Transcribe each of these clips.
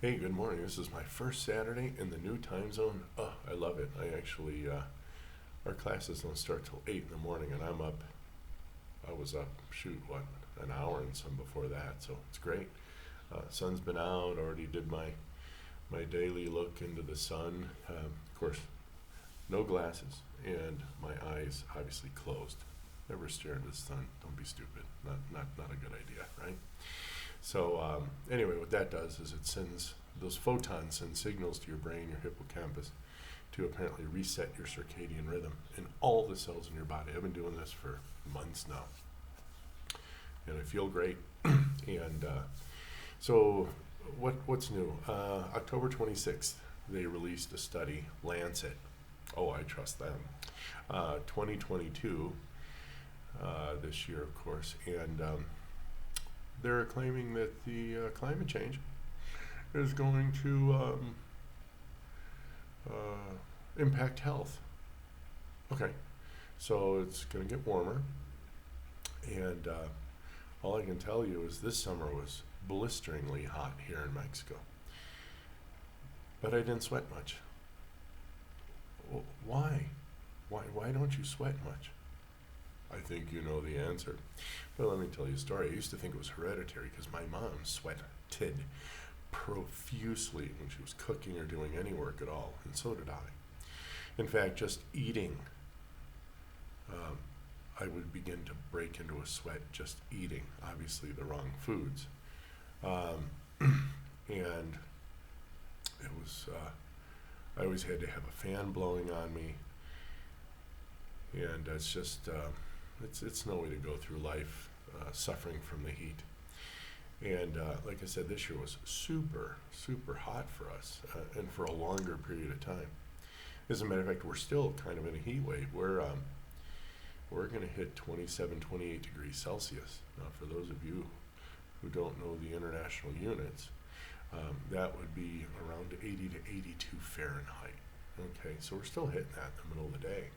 Hey, good morning. This is my first Saturday in the new time zone. Oh, I love it. I actually, our classes don't start till 8 in the morning, and I was up, shoot, what, an hour and some before that, so it's great. Sun's been out, already did my daily look into the sun. Of course, no glasses, and my eyes obviously closed. Never stare at the sun. Don't be stupid. Not a good idea, right? So anyway, what that does is it sends those photons send signals to your brain, your hippocampus, to apparently reset your circadian rhythm in all the cells in your body. I've been doing this for months now, and I feel great. And so, what's new? October 26th, they released a study, Lancet. Oh, I trust them. 2022, this year, of course, and they're claiming that the climate change is going to impact health. Okay, so it's going to get warmer, and all I can tell you is this summer was blisteringly hot here in Mexico, but I didn't sweat much. Why? Why don't you sweat much? I think you know the answer. But let me tell you a story. I used to think it was hereditary because my mom sweated profusely when she was cooking or doing any work at all, and so did I. In fact, just eating, I would begin to break into a sweat just eating, obviously the wrong foods. And it was, I always had to have a fan blowing on me, and it's just, it's no way to go through life suffering from the heat. And like I said, this year was super hot for us, and for a longer period of time. As a matter of fact, we're still kind of in a heat wave. We're going to hit 27, 28 degrees Celsius. Now, for those of you who don't know the international units, that would be around 80 to 82 Fahrenheit. Okay, so we're still hitting that in the middle of the day.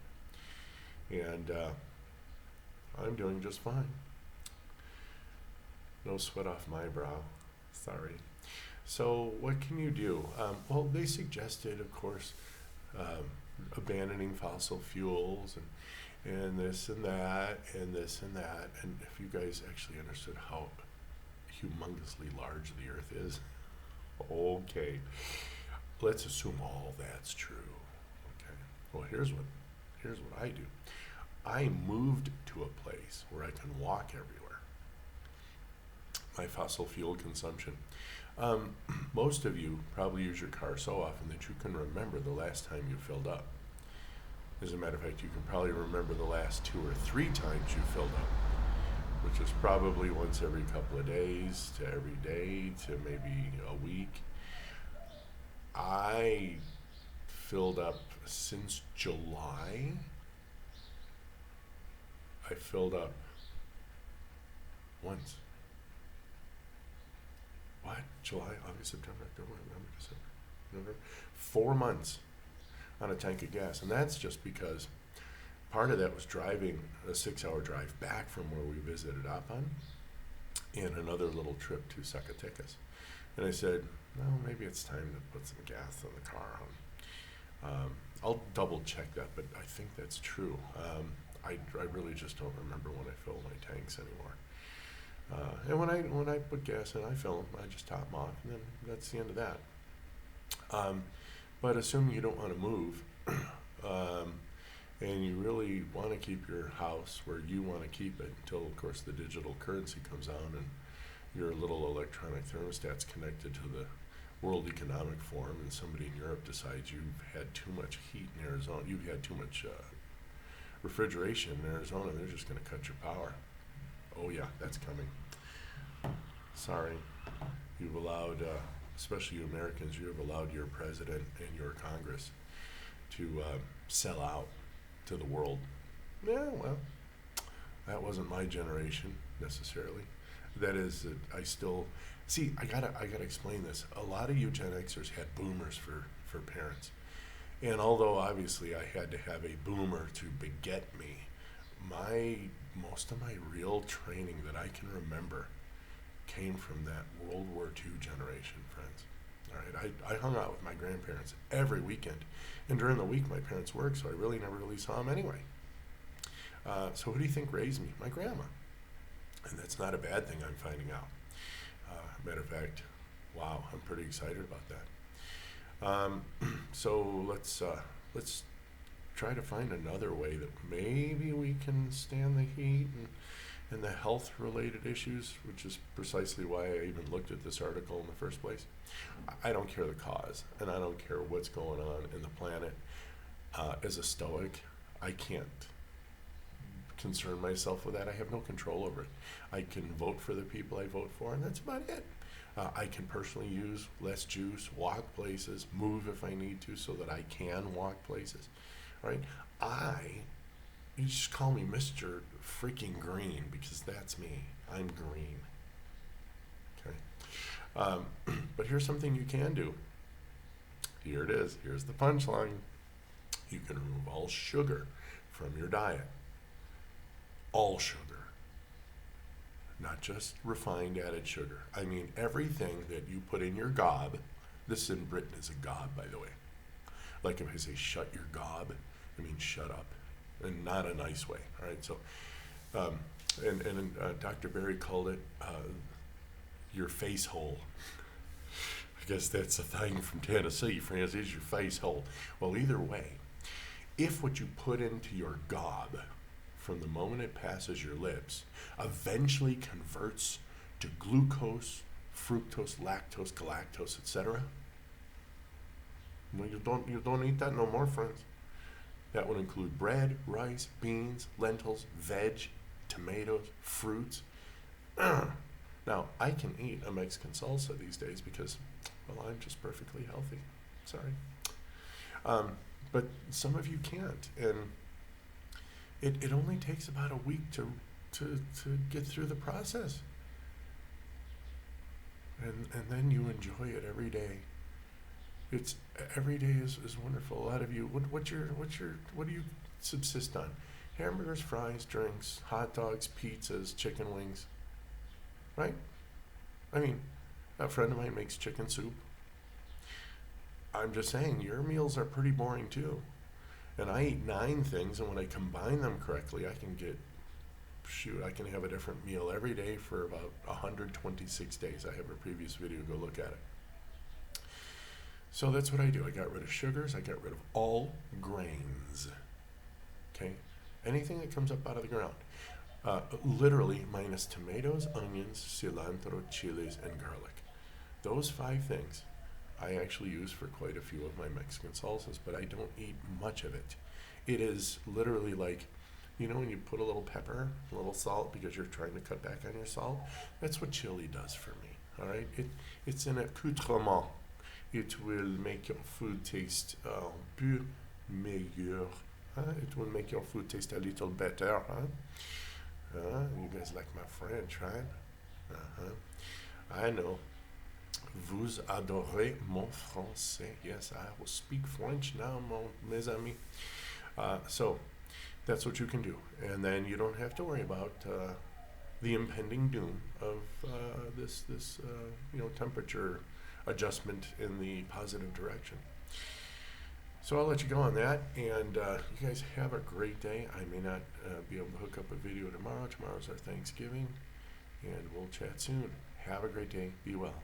And I'm doing just fine. No sweat off my brow. Sorry. So what can you do? Well, they suggested, of course, abandoning fossil fuels and this and that and this and that. And if you guys actually understood how humongously large the Earth is, okay, let's assume all that's true. Okay. Well, here's what I do. I moved to a place where I can walk everywhere. My fossil fuel consumption. Most of you probably use your car so often that you can remember the last time you filled up. As a matter of fact, you can probably remember the last 2 or 3 times you filled up, which is probably once every couple of days to every day to maybe a week. I filled up since July. I filled up once. What? July, August, September, October, November, December, November. 4 months on a tank of gas. And that's just because part of that was driving a 6-hour drive back from where we visited Apan and another little trip to Zacatecas. And I said, well, maybe it's time to put some gas in the car. I'll double check that, but I think that's true. I really just don't remember when I fill my tanks anymore. And when I put gas in, I fill them. I just top them off, and then that's the end of that. But assuming you don't want to move, and you really want to keep your house where you want to keep it until, of course, the digital currency comes on and your little electronic thermostat's connected to the World Economic Forum, and somebody in Europe decides you've had too much heat in Arizona, you've had too much refrigeration in Arizona, and they're just going to cut your power. Oh yeah, that's coming. Sorry. You've allowed, especially you Americans, you have allowed your president and your Congress to sell out to the world. Yeah, well, that wasn't my generation necessarily. That is, I still see. I gotta explain this. A lot of you Gen Xers had boomers for parents, and although obviously I had to have a boomer to beget me, most of my real training that I can remember came from that World War II generation, friends. All I hung out with my grandparents every weekend. And during the week, my parents worked, so I really never really saw them anyway. So who do you think raised me? My grandma. And that's not a bad thing, I'm finding out. Matter of fact, wow, I'm pretty excited about that. So let's try to find another way that maybe we can stand the heat and the health-related issues, which is precisely why I even looked at this article in the first place. I don't care the cause, and I don't care what's going on in the planet. As a Stoic, I can't concern myself with that. I have no control over it. I can vote for the people I vote for, and that's about it. I can personally use less juice, walk places, move if I need to so that I can walk places, right? You just call me Mr. freaking Green because that's me. I'm green. Okay. But here's something you can do. Here it is. Here's the punchline. You can remove all sugar from your diet. All sugar. Not just refined added sugar. I mean everything that you put in your gob. This in Britain is a gob, by the way. Like if I say shut your gob, I mean shut up. And not a nice way, all right? So, Dr. Berry called it your face hole. I guess that's a thing from Tennessee, France, is your face hole. Well, either way, if what you put into your gob from the moment it passes your lips eventually converts to glucose, fructose, lactose, galactose, etc., well, you don't eat that no more, friends. That would include bread, rice, beans, lentils, veg, tomatoes, fruits. Now, I can eat a Mexican salsa these days because, well, I'm just perfectly healthy. Sorry. But some of you can't. And it only takes about a week to get through the process. And then you enjoy it every day. It's every day is wonderful. A lot of you, what do you subsist on? Hamburgers, fries, drinks, hot dogs, pizzas, chicken wings, right? I mean, a friend of mine makes chicken soup. I'm just saying, your meals are pretty boring too. And I eat 9 things, and when I combine them correctly, I can have a different meal every day for about 126 days. I have a previous video, go look at it. So that's what I do. I got rid of sugars. I got rid of all grains. Okay? Anything that comes up out of the ground. Literally minus tomatoes, onions, cilantro, chilies, and garlic. Those 5 things I actually use for quite a few of my Mexican salsas, but I don't eat much of it. It is literally like, you know, when you put a little pepper, a little salt because you're trying to cut back on your salt? That's what chili does for me. All right? It's an accoutrement. It will make your food taste peu meilleur. It will make your food taste a little better. You guys like my French, right? I know. Vous adorez mon français. Yes, I will speak French now, mes amis. So that's what you can do. And then you don't have to worry about the impending doom of this temperature adjustment in the positive direction. So I'll let you go on that, and you guys have a great day. I may not be able to hook up a video tomorrow. Tomorrow's our Thanksgiving, and we'll chat soon. Have a great day. Be well.